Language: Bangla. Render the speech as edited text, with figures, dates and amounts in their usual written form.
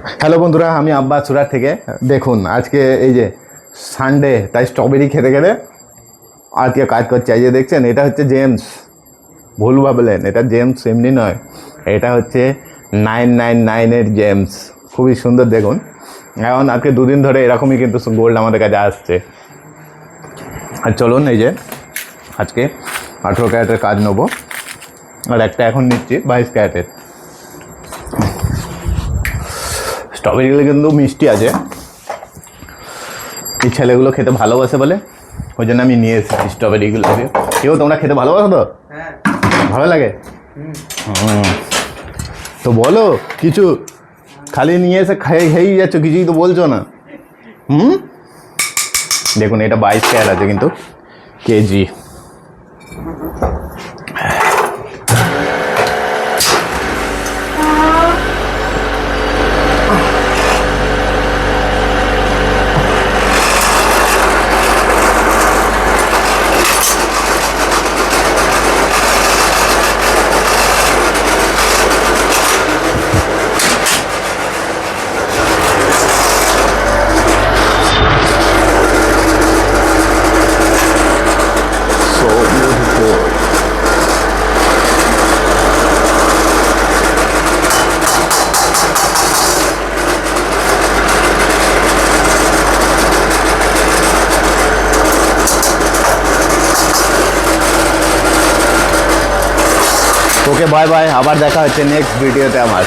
হ্যালো বন্ধুরা, আমি আব্বাস সুরাট থেকে। দেখুন আজকে এই যে সানডে, তাই স্ট্রবেরি খেতে খেতে আজকে কাজ করছে। এই যে দেখছেন, এটা হচ্ছে জেমস। ভুল ভাবলেন, এটা জেমস এমনি নয়, এটা হচ্ছে 999-এর জেমস। খুবই সুন্দর দেখুন। এখন আজকে দুদিন ধরে এরকমই কিন্তু গোল্ড আমাদের কাছে আসছে। আর চলুন, এই যে আজকে 18 ক্যারেটের কাজ নেবো, আর একটা এখন নিচ্ছি 22 ক্যারেটের। স্ট্রবেরিগুলো কিন্তু মিষ্টি আছে, এই ছেলেগুলো খেতে ভালোবাসে বলে ওই জন্য আমি নিয়ে এসেছি স্ট্রবেরিগুলোকে। কেউ তোমরা খেতে ভালোবাসো তো? ভালো লাগে? তো বলো কিছু, খালি নিয়ে এসে খেয়েই যাচ্ছ, কিছুই তো বলছো না। দেখুন এটা 22 ক্যারেট আছে কিন্তু কেজি। ওকে, বাই বাই, আবার দেখা হচ্ছে নেক্সট ভিডিওতে আমার।